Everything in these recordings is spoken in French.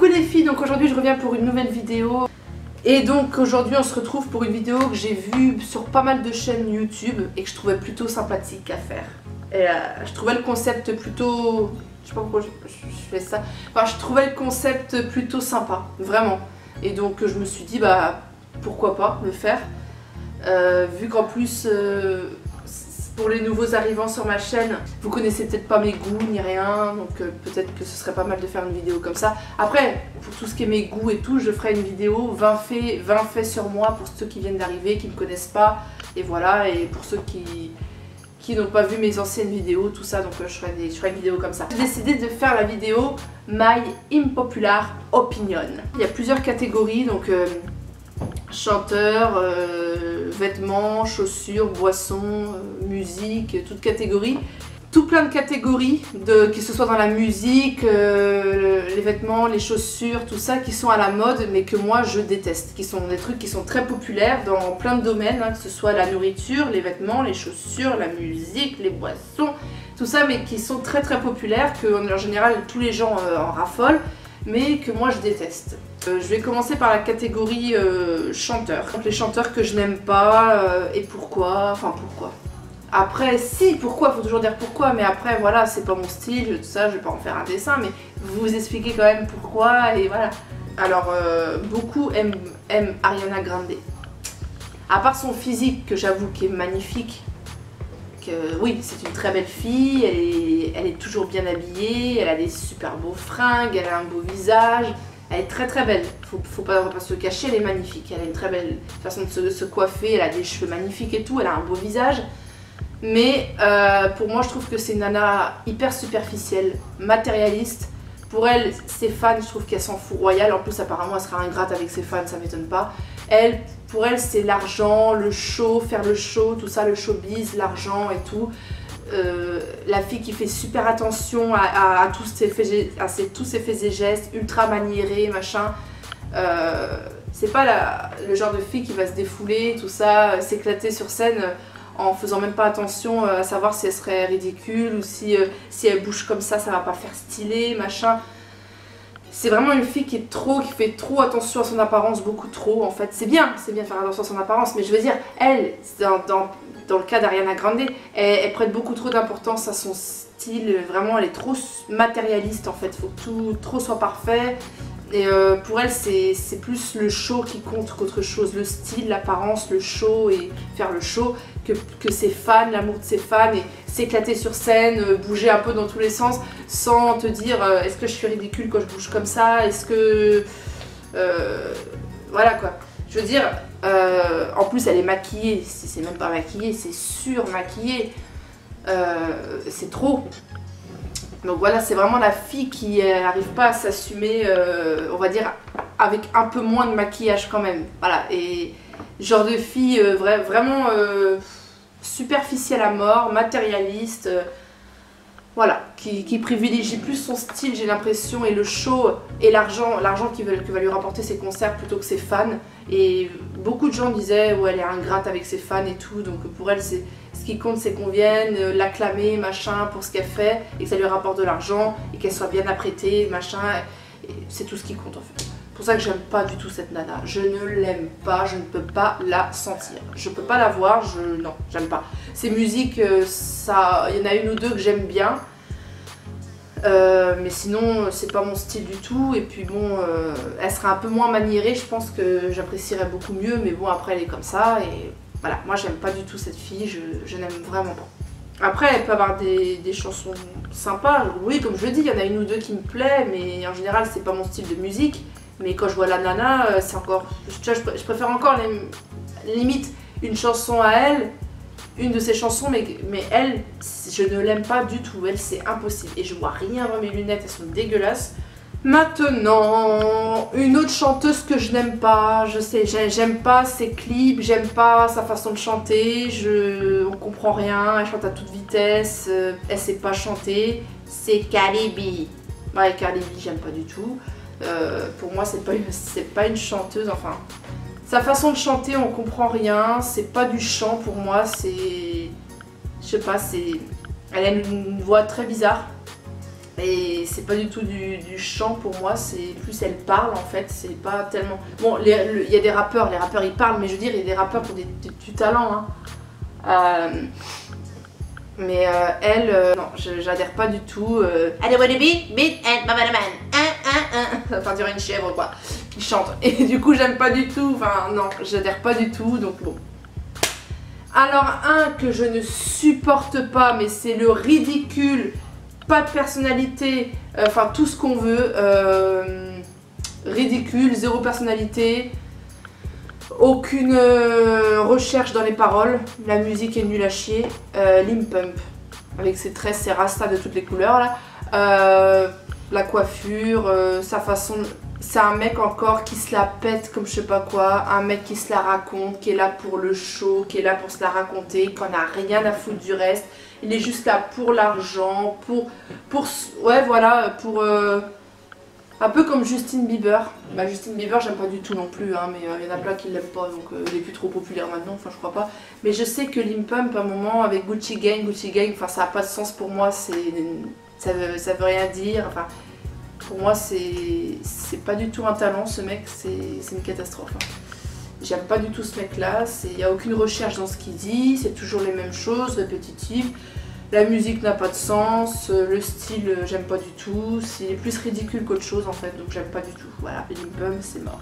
Coucou les filles, donc aujourd'hui je reviens pour une nouvelle vidéo. Et donc aujourd'hui on se retrouve pour une vidéo que j'ai vue sur pas mal de chaînes YouTube et que je trouvais plutôt sympathique à faire. Et je trouvais le concept plutôt... Je sais pas pourquoi je fais ça. Enfin je trouvais le concept plutôt sympa, vraiment. Et donc je me suis dit bah pourquoi pas le faire. Vu qu'en plus... pour les nouveaux arrivants sur ma chaîne, vous connaissez peut-être pas mes goûts ni rien, donc peut-être que ce serait pas mal de faire une vidéo comme ça. Après, pour tout ce qui est mes goûts et tout, je ferai une vidéo 20 faits sur moi pour ceux qui viennent d'arriver, qui me connaissent pas, et voilà, et pour ceux qui n'ont pas vu mes anciennes vidéos, tout ça, donc je ferai une vidéo comme ça. J'ai décidé de faire la vidéo My Unpopular Opinion. Il y a plusieurs catégories, donc chanteurs, vêtements, chaussures, boissons, musique, toutes catégories. Tout plein de catégories, que ce soit dans la musique, les vêtements, les chaussures, tout ça, qui sont à la mode mais que moi je déteste. Qui sont des trucs qui sont très populaires dans plein de domaines, hein, que ce soit la nourriture, les vêtements, les chaussures, la musique, les boissons, tout ça, mais qui sont très populaires, que en général tous les gens en raffolent, mais que moi je déteste. Je vais commencer par la catégorie chanteurs. Donc les chanteurs que je n'aime pas et pourquoi, enfin pourquoi. Après si, pourquoi, faut toujours dire pourquoi, mais après voilà, c'est pas mon style, tout ça, je vais pas en faire un dessin, mais vous expliquer quand même pourquoi et voilà. Alors beaucoup aiment Ariana Grande. À part son physique que j'avoue qui est magnifique, oui, c'est une très belle fille, elle est toujours bien habillée, elle a des super beaux fringues, elle a un beau visage. Elle est très belle, faut pas se cacher, elle est magnifique, elle a une très belle façon de se coiffer, elle a des cheveux magnifiques et tout, elle a un beau visage. Mais pour moi je trouve que c'est une nana hyper superficielle, matérialiste. Pour elle, ses fans, je trouve qu'elle s'en fout royal, en plus apparemment elle sera ingrate avec ses fans, ça m'étonne pas. Pour elle c'est l'argent, le show, faire le show, tout ça, le showbiz, l'argent et tout. La fille qui fait super attention à tous ses faits et gestes, ultra maniérée, machin. C'est pas le genre de fille qui va se défouler, tout ça, s'éclater sur scène en faisant même pas attention à savoir si elle serait ridicule ou si elle bouge comme ça va pas faire stylé, machin. C'est vraiment une fille qui fait trop attention à son apparence, beaucoup trop en fait. C'est bien de faire attention à son apparence, mais je veux dire, elle, dans le cas d'Ariana Grande, elle prête beaucoup trop d'importance à son style, vraiment elle est trop matérialiste en fait, faut que tout trop soit parfait. Et pour elle c'est plus le show qui compte qu'autre chose, le style, l'apparence, le show et faire le show, que ses fans, l'amour de ses fans et s'éclater sur scène, bouger un peu dans tous les sens sans te dire est-ce que je suis ridicule quand je bouge comme ça, est-ce que... voilà quoi. Je veux dire, en plus elle est maquillée, c'est même pas maquillée, c'est surmaquillée, c'est trop. Donc voilà, c'est vraiment la fille qui n'arrive pas à s'assumer, on va dire, avec un peu moins de maquillage quand même. Voilà, et genre de fille vraiment superficielle à mort, matérialiste, voilà, qui privilégie plus son style, j'ai l'impression, et le show et l'argent que va lui rapporter ses concerts plutôt que ses fans. Et beaucoup de gens disaient ouais, elle est ingrate avec ses fans et tout, donc pour elle ce qui compte c'est qu'on vienne l'acclamer, machin, pour ce qu'elle fait, et que ça lui rapporte de l'argent, et qu'elle soit bien apprêtée, machin, c'est tout ce qui compte en fait. C'est pour ça que j'aime pas du tout cette nana, je ne l'aime pas, je ne peux pas la sentir, je peux pas la voir, non, j'aime pas. Ses musiques, il y en a une ou deux que j'aime bien, mais sinon c'est pas mon style du tout, et puis bon, elle sera un peu moins maniérée, je pense que j'apprécierais beaucoup mieux, mais bon après elle est comme ça, et voilà, moi j'aime pas du tout cette fille, je n'aime vraiment pas. Après elle peut avoir des chansons sympas, oui comme je le dis, il y en a une ou deux qui me plaît, mais en général c'est pas mon style de musique, mais quand je vois la nana, c'est encore, je préfère encore limite une chanson à elle, une de ses chansons, mais elle, je ne l'aime pas du tout, elle c'est impossible, et je vois rien dans mes lunettes, elles sont dégueulasses. Maintenant, une autre chanteuse que je n'aime pas, je sais, j'aime pas ses clips, j'aime pas sa façon de chanter, on comprend rien, elle chante à toute vitesse, elle sait pas chanter, c'est Cardi B. Ouais, Cardi B, j'aime pas du tout. Pour moi, c'est pas une chanteuse, enfin... Sa façon de chanter, on comprend rien, c'est pas du chant pour moi, c'est... Je sais pas, elle a une voix très bizarre. Et c'est pas du tout du chant pour moi, c'est plus elle parle en fait, c'est pas tellement... Bon, il y a des rappeurs, les rappeurs ils parlent, mais je veux dire, il y a des rappeurs pour du talent. Hein. Mais elle, non, j'adhère pas du tout. I don't wanna be beat and mama man. Ça va dire une chèvre quoi, qui chante. Et du coup, j'aime pas du tout, enfin non, j'adhère pas du tout, donc bon. Alors, un que je ne supporte pas, mais c'est le ridicule, pas de personnalité, enfin tout ce qu'on veut, ridicule, zéro personnalité. Aucune recherche dans les paroles, la musique est nulle à chier. Lil Pump, avec ses tresses, ses rastas de toutes les couleurs là. La coiffure, sa façon. C'est un mec encore qui se la pète comme je sais pas quoi, un mec qui se la raconte, qui est là pour le show, qui est là pour se la raconter, qui en a rien à foutre du reste. Il est juste là pour l'argent, ouais voilà, pour. Un peu comme Justin Bieber. Bah, Justin Bieber, j'aime pas du tout non plus, hein, mais il y en a plein qui l'aiment pas, donc il est plus trop populaire maintenant, enfin je crois pas. Mais je sais que Lil Pump, à un moment, avec Gucci Gang, enfin ça a pas de sens pour moi, ça veut rien dire, enfin pour moi c'est pas du tout un talent ce mec, c'est une catastrophe. Hein. J'aime pas du tout ce mec là, il n'y a aucune recherche dans ce qu'il dit, c'est toujours les mêmes choses, répétitives. La musique n'a pas de sens, le style j'aime pas du tout, c'est plus ridicule qu'autre chose en fait, donc j'aime pas du tout. Voilà, Lil Pump c'est mort.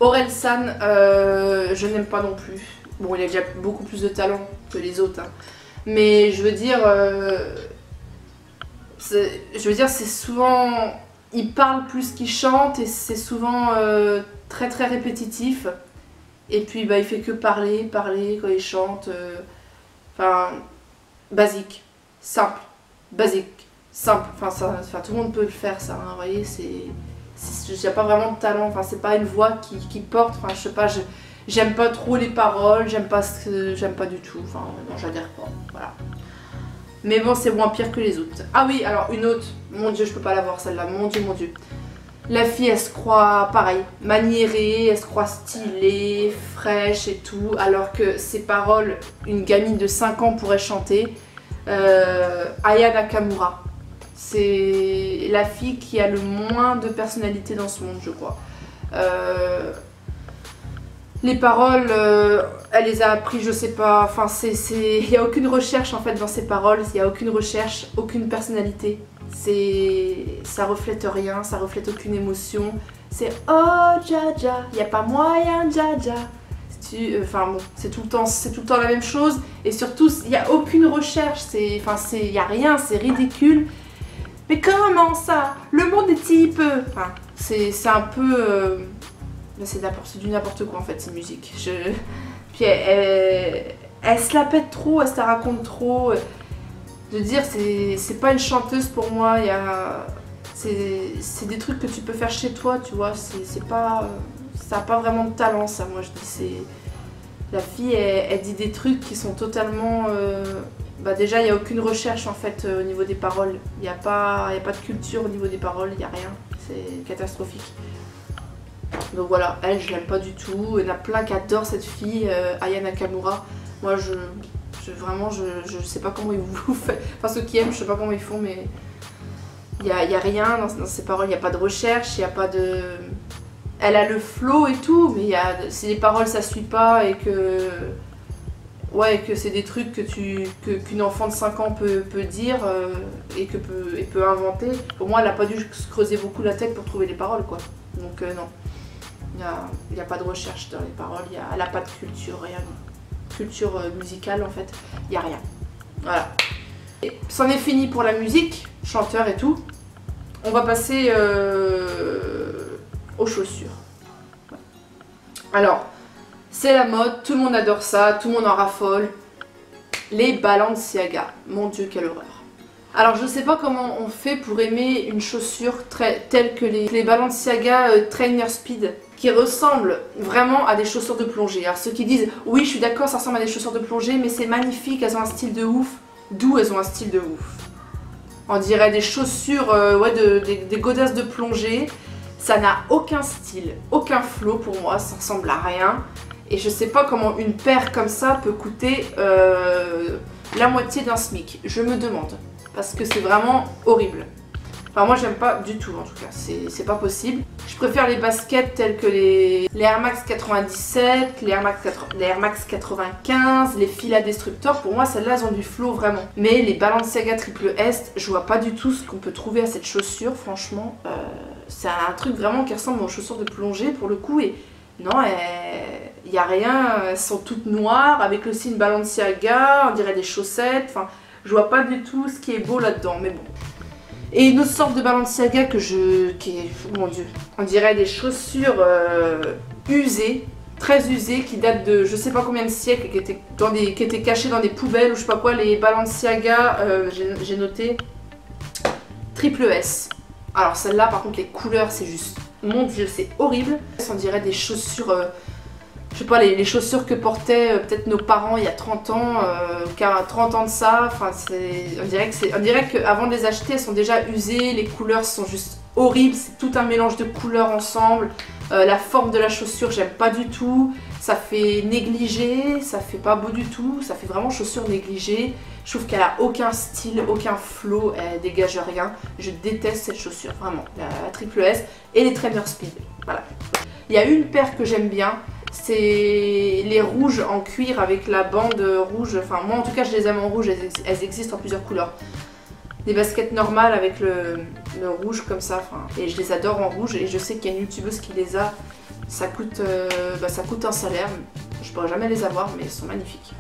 Orelsan, je n'aime pas non plus. Bon, il a déjà beaucoup plus de talent que les autres, hein. Mais je veux dire, c'est souvent, il parle plus qu'il chante et c'est souvent très très répétitif. Et puis bah il fait que parler quand il chante, enfin. Basique, simple, basique, simple, enfin tout le monde peut le faire ça, hein, vous voyez, il n'y a pas vraiment de talent, enfin c'est pas une voix qui porte, enfin je sais pas, j'aime pas trop les paroles, j'aime pas du tout, enfin non j'adhère pas, voilà. Mais bon c'est moins pire que les autres. Ah oui, alors une autre, mon dieu je peux pas la voir celle-là, mon dieu. La fille elle se croit pareil, maniérée, elle se croit stylée, fraîche et tout, alors que ses paroles, une gamine de 5 ans pourrait chanter. Aya Nakamura, c'est la fille qui a le moins de personnalité dans ce monde je crois. Les paroles, elle les a appris je sais pas, enfin il n'y a aucune recherche en fait dans ses paroles, il n'y a aucune recherche, aucune personnalité. Ça reflète rien, ça reflète aucune émotion. C'est oh Jaja, il n'y a pas moyen Jaja. Enfin bon, c'est tout le temps la même chose. Et surtout, il n'y a aucune recherche, il n'y a rien, c'est ridicule. Mais comment ça? Le monde est si peu. Enfin, c'est un peu... c'est du n'importe quoi en fait, ces musiques. Puis elle se la pète trop, elle se la raconte trop. De dire c'est pas une chanteuse pour moi, c'est des trucs que tu peux faire chez toi, tu vois, ça n'a pas vraiment de talent ça, moi je dis la fille elle dit des trucs qui sont totalement, bah déjà il n'y a aucune recherche en fait au niveau des paroles, il n'y a pas de culture au niveau des paroles, il n'y a rien, c'est catastrophique. Donc voilà, elle je l'aime pas du tout, il y en a plein qui adorent cette fille, Aya Nakamura, moi vraiment, je sais pas comment ils vous font. Enfin, ceux qui aiment, je sais pas comment ils font, mais il y a rien dans ces paroles, il n'y a pas de recherche, il n'y a pas de... Elle a le flow et tout, mais si les paroles ça suit pas et que... Ouais, que c'est des trucs qu'une enfant de 5 ans peut dire et peut inventer. Pour moi, elle a pas dû se creuser beaucoup la tête pour trouver les paroles, quoi. Donc non, il n'y a pas de recherche dans les paroles, elle a pas de culture, rien. Culture musicale en fait, il n'y a rien. Voilà. C'en est fini pour la musique, chanteur et tout. On va passer aux chaussures. Alors, c'est la mode, tout le monde adore ça, tout le monde en raffole. Les Balenciaga. Mon dieu, quelle horreur. Alors je sais pas comment on fait pour aimer une chaussure telle que les Balenciaga Trainer Speed, qui ressemblent vraiment à des chaussures de plongée. Alors ceux qui disent oui je suis d'accord ça ressemble à des chaussures de plongée mais c'est magnifique, elles ont un style de ouf. D'où elles ont un style de ouf? On dirait des chaussures, ouais, des godasses de plongée. Ça n'a aucun style, aucun flow pour moi, ça ressemble à rien. Et je sais pas comment une paire comme ça peut coûter la moitié d'un SMIC, je me demande. parce que c'est vraiment horrible. Enfin moi j'aime pas du tout en tout cas, c'est pas possible. Je préfère les baskets telles que les Air Max 97, les Air Max 95, les Fila Destructor. Pour moi celles-là elles ont du flow vraiment. Mais les Balenciaga Triple S, je vois pas du tout ce qu'on peut trouver à cette chaussure franchement. C'est un truc vraiment qui ressemble aux chaussures de plongée pour le coup et non, il n'y a rien, elles sont toutes noires avec le signe Balenciaga, on dirait des chaussettes, enfin je vois pas du tout ce qui est beau là-dedans mais bon. Et une autre sorte de Balenciaga mon dieu, on dirait des chaussures usées, très usées, qui datent de je sais pas combien de siècles, qui étaient cachées dans des poubelles ou je sais pas quoi, les Balenciaga, j'ai noté, Triple S. Alors celle-là par contre les couleurs c'est juste, mon dieu c'est horrible. On dirait des chaussures, je sais pas, les chaussures que portaient peut-être nos parents il y a 30 ans, 30 ans de ça, enfin on dirait qu'avant de les acheter elles sont déjà usées, les couleurs sont juste horribles, c'est tout un mélange de couleurs ensemble, la forme de la chaussure j'aime pas du tout, ça fait négligé, ça fait pas beau du tout, ça fait vraiment chaussure négligée, je trouve qu'elle a aucun style, aucun flow, elle dégage rien, je déteste cette chaussure, vraiment, la Triple S et les Trainer Speed, voilà. Il y a une paire que j'aime bien, c'est les rouges en cuir avec la bande rouge, enfin moi en tout cas je les aime en rouge, elles existent en plusieurs couleurs. Des baskets normales avec le rouge comme ça, et je les adore en rouge et je sais qu'il y a une youtubeuse qui les a, ça coûte un salaire, je pourrais jamais les avoir mais elles sont magnifiques.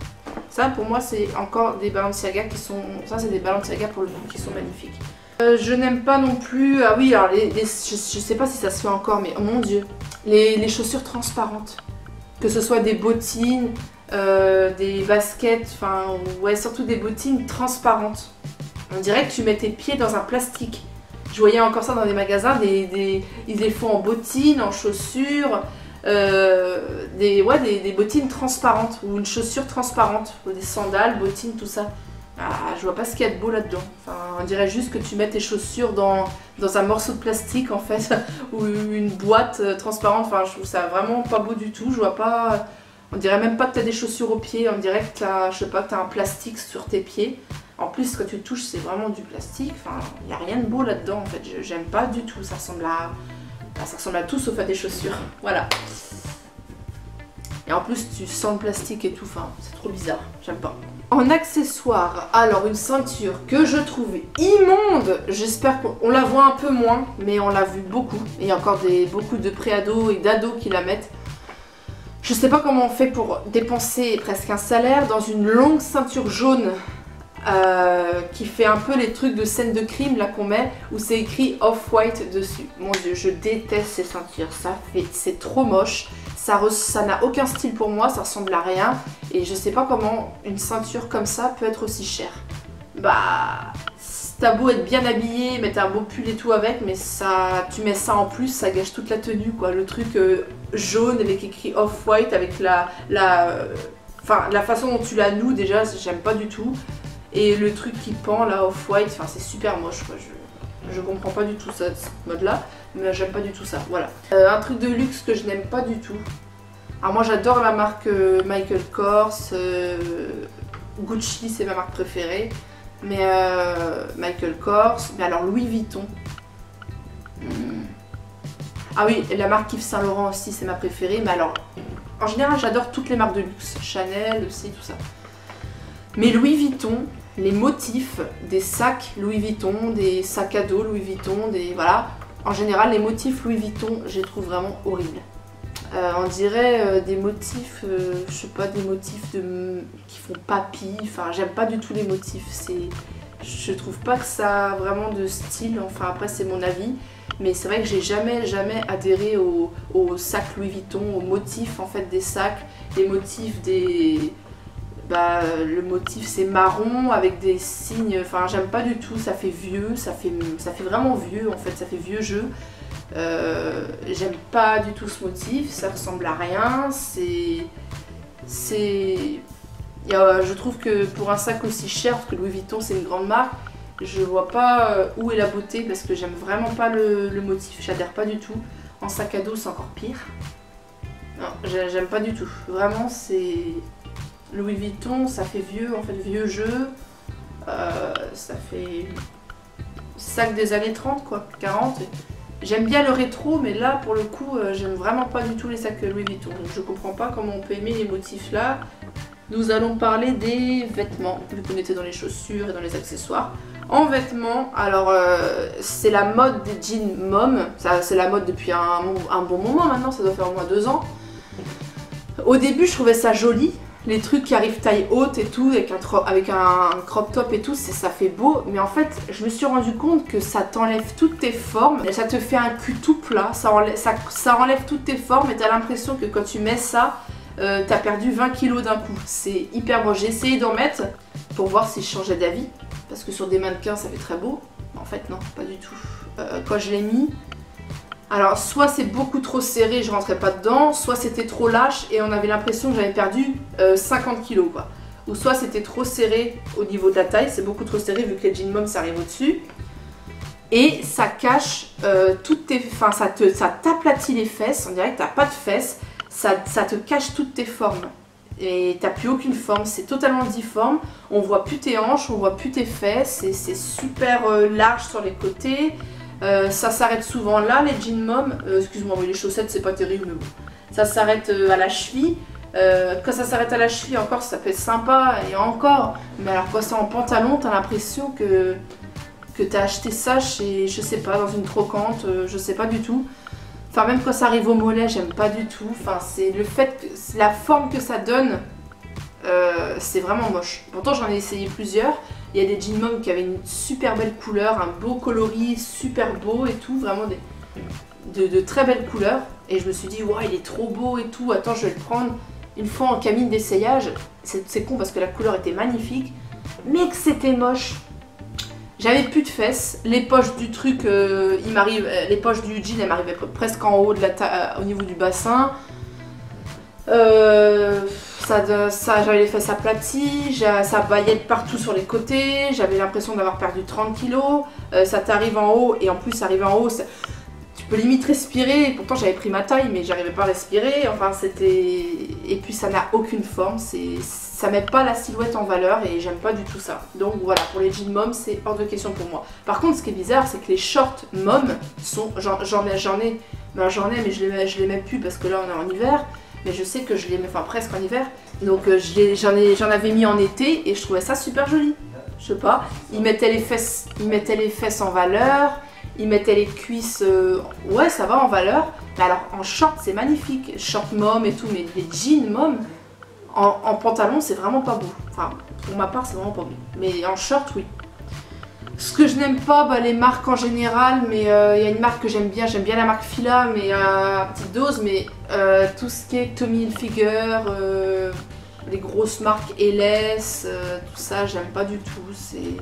Ça pour moi c'est encore des Balenciaga qui sont, ça c'est des Balenciaga pour le coup qui sont magnifiques. Je n'aime pas non plus, ah oui alors je sais pas si ça se fait encore mais oh mon dieu, les chaussures transparentes. Que ce soit des bottines, des baskets, enfin ouais surtout des bottines transparentes. On dirait que tu mets tes pieds dans un plastique. Je voyais encore ça dans des magasins, ils les font en bottines, en chaussures, des bottines transparentes ou une chaussure transparente, ou des sandales, bottines, tout ça. Ah, je vois pas ce qu'il y a de beau là-dedans. Enfin, on dirait juste que tu mets tes chaussures dans un morceau de plastique en fait, ou une boîte transparente. Enfin, je trouve ça vraiment pas beau du tout. Je vois pas. On dirait même pas que tu as des chaussures aux pieds. On dirait que tu as, je sais pas, que tu as un plastique sur tes pieds. En plus, quand tu touches, c'est vraiment du plastique. Enfin, il n'y a rien de beau là-dedans en fait. J'aime pas du tout. Ça ressemble à tout sauf à des chaussures. Voilà. Et en plus, tu sens le plastique et tout. Enfin, c'est trop bizarre. J'aime pas. En accessoire, alors une ceinture que je trouvais immonde, j'espère qu'on la voit un peu moins, mais on l'a vu beaucoup. Et il y a encore beaucoup de pré-ados et d'ados qui la mettent. Je sais pas comment on fait pour dépenser presque un salaire dans une longue ceinture jaune qui fait un peu les trucs de scène de crime là qu'on met, où c'est écrit Off-White dessus. Mon dieu, je déteste ces ceintures, c'est trop moche. Ça n'a aucun style pour moi, ça ressemble à rien. Et je sais pas comment une ceinture comme ça peut être aussi chère. Bah, t'as beau être bien habillé, mettre un beau pull et tout avec, mais ça, tu mets ça en plus, ça gâche toute la tenue quoi. Le truc jaune avec écrit Off-White, avec la façon dont tu la noues déjà, j'aime pas du tout. Et le truc qui pend là, Off-White, enfin c'est super moche quoi. Je comprends pas du tout cette mode là, mais j'aime pas du tout ça, voilà. Un truc de luxe que je n'aime pas du tout. Alors moi j'adore la marque Michael Kors, Gucci c'est ma marque préférée, mais Michael Kors, mais alors Louis Vuitton. Ah oui, la marque Yves Saint Laurent aussi c'est ma préférée, mais alors en général j'adore toutes les marques de luxe, Chanel aussi, tout ça. Mais Louis Vuitton, les motifs des sacs Louis Vuitton, des sacs à dos Louis Vuitton, voilà. En général, les motifs Louis Vuitton, je les trouve vraiment horribles. On dirait des motifs, je sais pas, des motifs qui font papy. Enfin, j'aime pas du tout les motifs. Je trouve pas que ça a vraiment de style. Enfin, après, c'est mon avis. Mais c'est vrai que j'ai jamais adhéré aux sacs Louis Vuitton, aux motifs en fait des sacs, les motifs des... le motif c'est marron avec des signes, enfin j'aime pas du tout, ça fait vieux, ça fait vraiment vieux en fait, ça fait vieux jeu. J'aime pas du tout ce motif, ça ressemble à rien, je trouve que pour un sac aussi cher, parce que Louis Vuitton c'est une grande marque, je vois pas où est la beauté parce que j'aime vraiment pas le motif, j'adhère pas du tout. En sac à dos c'est encore pire. Non, j'aime pas du tout, vraiment c'est... Louis Vuitton, ça fait vieux, en fait, vieux jeu. Ça fait sac des années 30 quoi, 40. J'aime bien le rétro, mais là pour le coup j'aime vraiment pas du tout les sacs Louis Vuitton. Donc je comprends pas comment on peut aimer les motifs là. Nous allons parler des vêtements, vu qu'on était dans les chaussures et dans les accessoires. En vêtements, alors c'est la mode des jeans mom, c'est la mode depuis un bon moment maintenant, ça doit faire au moins 2 ans. Au début je trouvais ça joli, les trucs qui arrivent taille haute et tout, avec un crop top et tout, ça fait beau, mais en fait je me suis rendu compte que ça t'enlève toutes tes formes, et ça te fait un cul tout plat, ça enlève toutes tes formes et t'as l'impression que quand tu mets ça, t'as perdu 20 kilos d'un coup. C'est hyper beau, j'ai essayé d'en mettre pour voir si je changeais d'avis, parce que sur des mannequins ça fait très beau, en fait non, pas du tout. Quand je l'ai mis, alors soit c'est beaucoup trop serré, je rentrais pas dedans, soit c'était trop lâche et on avait l'impression que j'avais perdu 50 kilos quoi. Ou soit c'était trop serré au niveau de la taille, c'est beaucoup trop serré vu que les jeans mom ça arrive au-dessus. Et ça cache toutes tes... Enfin ça t'aplatit les fesses, on dirait que t'as pas de fesses, ça te cache toutes tes formes. Et t'as plus aucune forme, c'est totalement difforme, on voit plus tes hanches, on voit plus tes fesses, c'est super large sur les côtés. Ça s'arrête souvent là, les jeans mom, excuse-moi mais les chaussettes c'est pas terrible mais bon. Ça s'arrête à la cheville, quand ça s'arrête à la cheville encore ça peut être sympa et encore. Mais alors quand c'est en pantalon t'as l'impression que t'as acheté ça chez, je sais pas, dans une trocante, je sais pas du tout. Enfin même quand ça arrive au mollet j'aime pas du tout, enfin c'est le fait que la forme que ça donne, c'est vraiment moche. Pourtant j'en ai essayé plusieurs. Il y a des jeans mom qui avaient une super belle couleur, un beau coloris, super beau et tout, vraiment de très belles couleurs. Et je me suis dit, ouais, il est trop beau et tout, attends, je vais le prendre. Une fois en cabine d'essayage, c'est con parce que la couleur était magnifique, mais que c'était moche. J'avais plus de fesses, les poches du truc, les poches du jean, elles m'arrivaient presque en haut, au niveau du bassin. J'avais les fesses aplaties, ça baillait partout sur les côtés, j'avais l'impression d'avoir perdu 30 kilos, ça t'arrive en haut et en plus ça arrive en haut, tu peux limite respirer, pourtant j'avais pris ma taille mais j'arrivais pas à respirer, enfin c'était... Et puis ça n'a aucune forme, ça met pas la silhouette en valeur et j'aime pas du tout ça. Donc voilà, pour les jeans mom c'est hors de question pour moi. Par contre ce qui est bizarre c'est que les shorts mom sont... J'en ai mais je les mets plus parce que là on est en hiver. Mais je sais que je les mets, enfin presque en hiver, donc j'en avais mis en été et je trouvais ça super joli. Je sais pas, ils mettaient les fesses en valeur, ils mettaient les cuisses, ouais ça va en valeur. Mais alors en short c'est magnifique, short mom et tout, mais les jeans mom, en pantalon c'est vraiment pas beau. Enfin pour ma part c'est vraiment pas beau, mais en short oui. Ce que je n'aime pas, bah, les marques en général, mais il y a une marque que j'aime bien la marque Fila, mais à petite dose, mais tout ce qui est Tommy Hilfiger, les grosses marques LS, tout ça, j'aime pas du tout. C'est,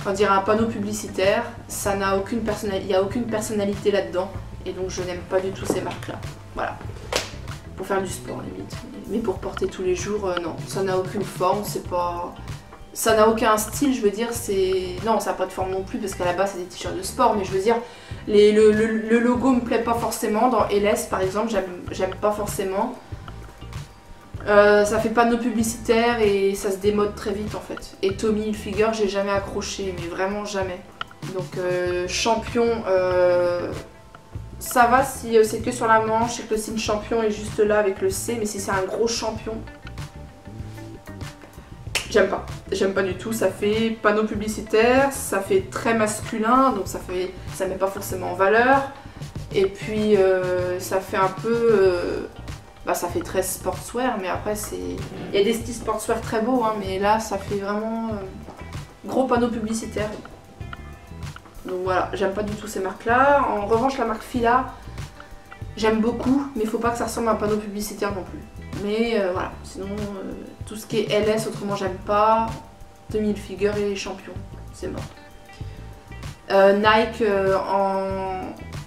on dirait un panneau publicitaire, ça n'a aucune personnalité, il n'y a aucune personnalité là-dedans, et donc je n'aime pas du tout ces marques-là. Voilà. Pour faire du sport limite, mais pour porter tous les jours, non, ça n'a aucune forme, c'est pas... Ça n'a aucun style, je veux dire, c'est... Non, ça n'a pas de forme non plus, parce qu'à la base c'est des t-shirts de sport, mais je veux dire, le logo me plaît pas forcément. Dans LS par exemple, j'aime pas forcément. Ça fait pas de nos publicitaires et ça se démode très vite en fait. Et Tommy Hilfiger, j'ai jamais accroché, mais vraiment jamais. Donc Champion, ça va si c'est que sur la manche et que le signe Champion est juste là avec le C, mais si c'est un gros champion... J'aime pas du tout, ça fait panneau publicitaire, ça fait très masculin, donc ça met pas forcément en valeur. Et puis ça fait un peu, ça fait très sportswear, mais après il y a des styles sportswear très beaux, hein, mais là ça fait vraiment gros panneau publicitaire. Donc voilà, j'aime pas du tout ces marques là. En revanche la marque Fila, j'aime beaucoup, mais il faut pas que ça ressemble à un panneau publicitaire non plus. Mais voilà, sinon tout ce qui est LS autrement j'aime pas. Tommy Hilfiger et Champion, c'est mort. Nike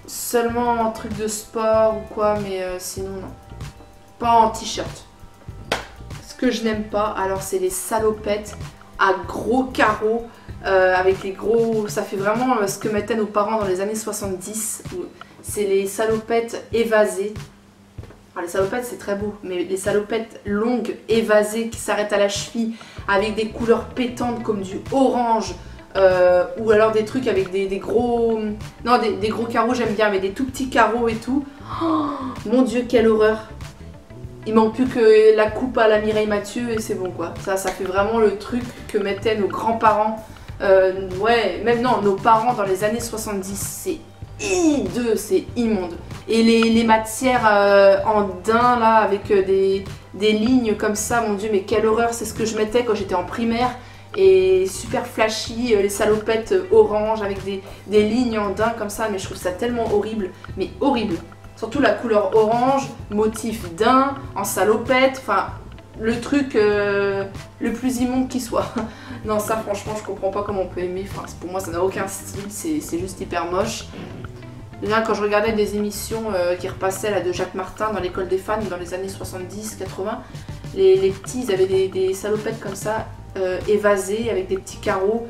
seulement en truc de sport ou quoi, mais sinon non. Pas en t-shirt. Ce que je n'aime pas, alors c'est les salopettes à gros carreaux, avec les gros... Ça fait vraiment ce que mettaient nos parents dans les années 70. C'est les salopettes évasées. Alors, les salopettes c'est très beau, mais les salopettes longues, évasées, qui s'arrêtent à la cheville, avec des couleurs pétantes comme du orange, ou alors des trucs avec des gros... Non, des gros carreaux j'aime bien, mais des tout petits carreaux et tout. Oh, mon Dieu, quelle horreur! Il manque plus que la coupe à la Mireille Mathieu et c'est bon quoi. Ça fait vraiment le truc que mettaient nos grands-parents. Ouais, même non, nos parents dans les années 70. C'est hideux, c'est immonde. Et les matières en daim là, avec des lignes comme ça, mon Dieu, mais quelle horreur! C'est ce que je mettais quand j'étais en primaire. Et super flashy, les salopettes orange avec des lignes en daim comme ça, mais je trouve ça tellement horrible, mais horrible. Surtout la couleur orange, motif daim, en salopette, enfin le truc le plus immonde qui soit. Non, ça franchement je comprends pas comment on peut aimer, enfin, pour moi ça n'a aucun style, c'est juste hyper moche. Là, quand je regardais des émissions qui repassaient là, de Jacques Martin dans l'école des fans dans les années 70-80, les petits ils avaient des salopettes comme ça, évasées avec des petits carreaux,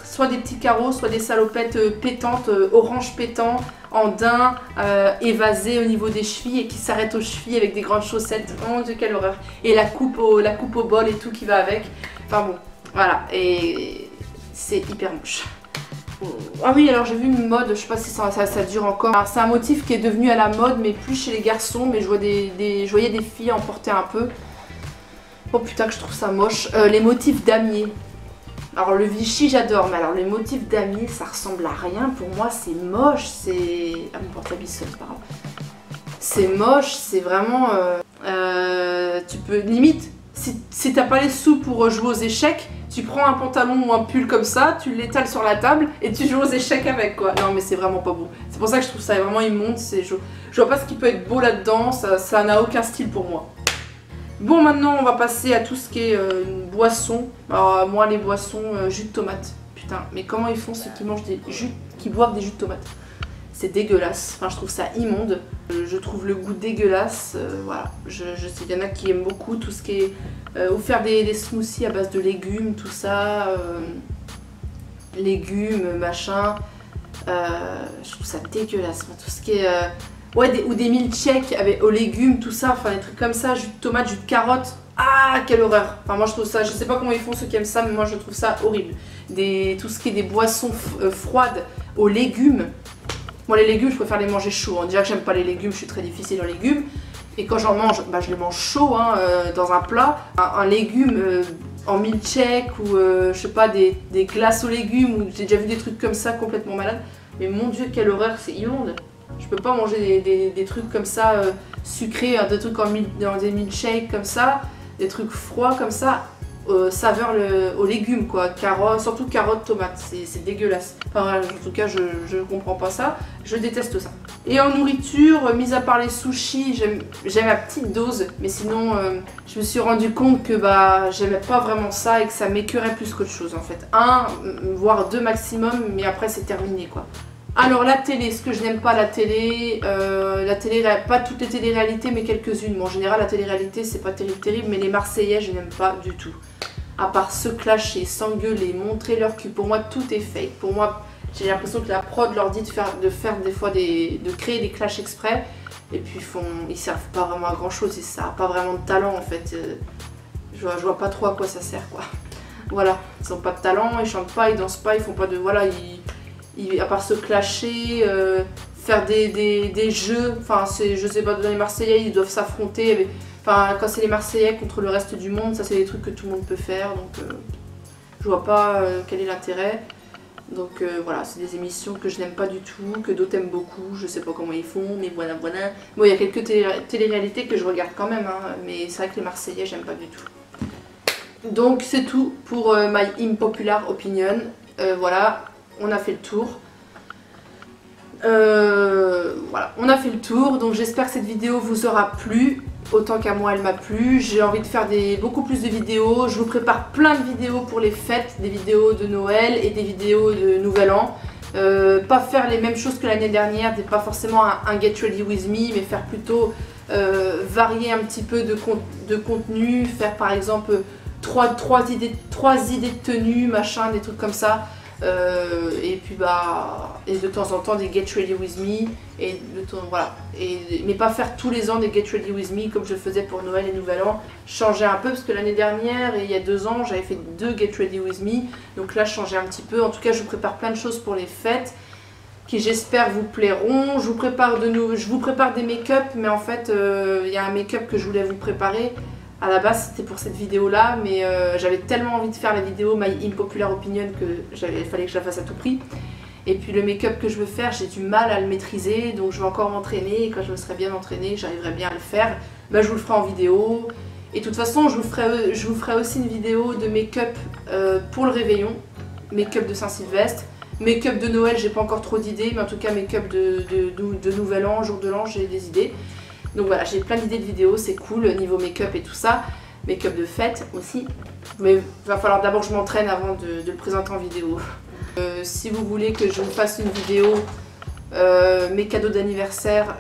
soit des petits carreaux, soit des salopettes pétantes, orange pétant, en daim, évasées au niveau des chevilles et qui s'arrêtent aux chevilles avec des grandes chaussettes. Oh mon Dieu, quelle horreur! Et la coupe au bol et tout qui va avec. Enfin bon, voilà, et c'est hyper moche. Ah oui, alors j'ai vu une mode, je sais pas si ça dure encore. Alors c'est un motif qui est devenu à la mode, mais plus chez les garçons, mais je voyais des filles en porter un peu. Oh putain que je trouve ça moche. Les motifs damier. Alors le Vichy j'adore, mais alors les motifs damier ça ressemble à rien. Pour moi c'est moche, c'est... Ah mon portable sonne, c'est pas grave. C'est moche, c'est vraiment... tu peux... Limite, si t'as pas les sous pour jouer aux échecs, tu prends un pantalon ou un pull comme ça, tu l'étales sur la table et tu joues aux échecs avec quoi. Non mais c'est vraiment pas beau. C'est pour ça que je trouve ça vraiment immonde. Je vois pas ce qui peut être beau là-dedans, ça n'a aucun style pour moi. Bon, maintenant on va passer à tout ce qui est boisson. Alors moi les boissons, jus de tomate. Putain, mais comment ils font ceux qui mangent des jus, qui boivent des jus de tomate? C'est dégueulasse, enfin je trouve ça immonde. Je trouve le goût dégueulasse, voilà. Je sais qu'il y en a qui aiment beaucoup tout ce qui est... ou faire des smoothies à base de légumes, tout ça. Légumes, machin. Je trouve ça dégueulasse, enfin, tout ce qui est... ouais, ou des milkshakes aux légumes, tout ça, enfin des trucs comme ça, jus de tomate, jus de carotte. Ah, quelle horreur! Enfin moi je trouve ça, je sais pas comment ils font ceux qui aiment ça, mais moi je trouve ça horrible. Tout ce qui est des boissons froides aux légumes. Moi les légumes je préfère les manger chauds, hein. Déjà que j'aime pas les légumes, je suis très difficile en légumes. Et quand j'en mange, bah, je les mange chauds hein, dans un plat. Un légume en milkshake ou je sais pas, des glaces aux légumes, ou j'ai déjà vu des trucs comme ça complètement malades. Mais mon Dieu quelle horreur, c'est immonde! Je peux pas manger des trucs comme ça sucrés, des trucs dans des milkshakes comme ça, des trucs froids comme ça, saveur aux légumes quoi, carottes, surtout carottes, tomates, c'est dégueulasse. Enfin en tout cas je comprends pas ça, je déteste ça. Et en nourriture, mis à part les sushis, j'aime à petite dose, mais sinon je me suis rendu compte que bah j'aimais pas vraiment ça et que ça m'écœurait plus qu'autre chose en fait. Un, voire deux maximum, mais après c'est terminé quoi. Alors la télé, ce que je n'aime pas la télé, pas toutes les téléréalités mais quelques-unes. Bon, en général la télé-réalité c'est pas terrible, mais les Marseillais je n'aime pas du tout. À part se clasher, s'engueuler, montrer leur cul, pour moi tout est fake. Pour moi j'ai l'impression que la prod leur dit de faire des fois de créer des clashs exprès. Et puis ils servent pas vraiment à grand chose, ça n'a pas vraiment de talent en fait. Je vois pas trop à quoi ça sert quoi. Voilà, ils ont pas de talent, ils chantent pas, ils dansent pas, ils font pas de... Voilà, à part se clasher, faire des jeux, enfin je sais pas, dans les Marseillais ils doivent s'affronter, enfin quand c'est les Marseillais contre le reste du monde, ça c'est des trucs que tout le monde peut faire, donc je vois pas quel est l'intérêt. Donc voilà, c'est des émissions que je n'aime pas du tout, que d'autres aiment beaucoup, je sais pas comment ils font, mais voilà. Bon, il y a quelques télé-réalités que je regarde quand même, hein, mais c'est vrai que les Marseillais j'aime pas du tout. Donc c'est tout pour my impopular opinion, voilà. On a fait le tour. Voilà, on a fait le tour. Donc j'espère que cette vidéo vous aura plu. Autant qu'à moi elle m'a plu. J'ai envie de faire beaucoup plus de vidéos. Je vous prépare plein de vidéos pour les fêtes. Des vidéos de Noël et des vidéos de Nouvel An. Pas faire les mêmes choses que l'année dernière. Pas forcément un Get Ready With Me. Mais faire plutôt varier un petit peu de contenu. Faire par exemple trois idées de tenue, machin, des trucs comme ça. Et puis et de temps en temps des Get Ready With Me, et voilà. Mais pas faire tous les ans des Get Ready With Me comme je faisais pour Noël et Nouvel An. Changer un peu, parce que l'année dernière et il y a 2 ans j'avais fait 2 Get Ready With Me, donc là changer un petit peu. En tout cas je vous prépare plein de choses pour les fêtes qui j'espère vous plairont. Je vous prépare des make-up, mais en fait il y a un make-up que je voulais vous préparer. À la base c'était pour cette vidéo là, mais j'avais tellement envie de faire la vidéo My Unpopular Opinion que il fallait que je la fasse à tout prix. Et puis le make-up que je veux faire, j'ai du mal à le maîtriser, donc je vais encore m'entraîner, et quand je me serai bien entraînée, j'arriverai bien à le faire. Je vous le ferai en vidéo. Et de toute façon je vous ferai aussi une vidéo de make-up pour le réveillon, make-up de Saint-Sylvestre. Make-up de Noël, j'ai pas encore trop d'idées, mais en tout cas make-up de Nouvel An, jour de l'an, j'ai des idées. Donc voilà, j'ai plein d'idées de vidéos, c'est cool, niveau make-up et tout ça. Make-up de fête aussi. Mais il va falloir d'abord que je m'entraîne avant de le présenter en vidéo. Si vous voulez que je vous fasse une vidéo, mes cadeaux d'anniversaire,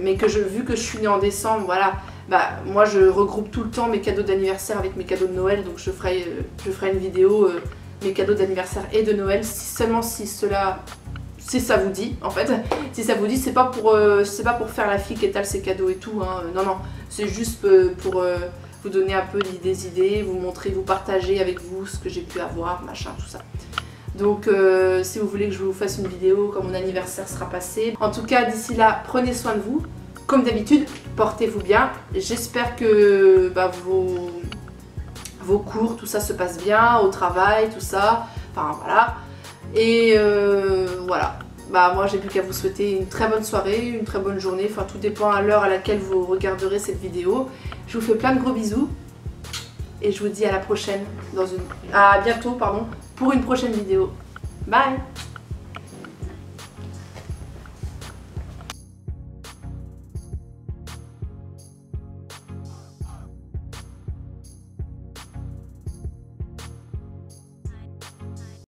mais vu que je suis née en décembre, voilà, moi je regroupe tout le temps mes cadeaux d'anniversaire avec mes cadeaux de Noël, donc je ferai une vidéo, mes cadeaux d'anniversaire et de Noël, seulement si ça vous dit, en fait. Si ça vous dit, c'est pas pour faire la fille qui étale ses cadeaux et tout, hein. Non, non, c'est juste pour vous donner un peu des idées, vous montrer, vous partager avec vous ce que j'ai pu avoir, machin, tout ça. Donc si vous voulez que je vous fasse une vidéo quand mon anniversaire sera passé. En tout cas, d'ici là, prenez soin de vous. Comme d'habitude, portez-vous bien. J'espère que vos cours, tout ça se passe bien, au travail, tout ça. Enfin, voilà. Et voilà, moi j'ai plus qu'à vous souhaiter une très bonne soirée, une très bonne journée, enfin tout dépend à l'heure à laquelle vous regarderez cette vidéo. Je vous fais plein de gros bisous et je vous dis à la prochaine, à bientôt pardon, pour une prochaine vidéo. Bye!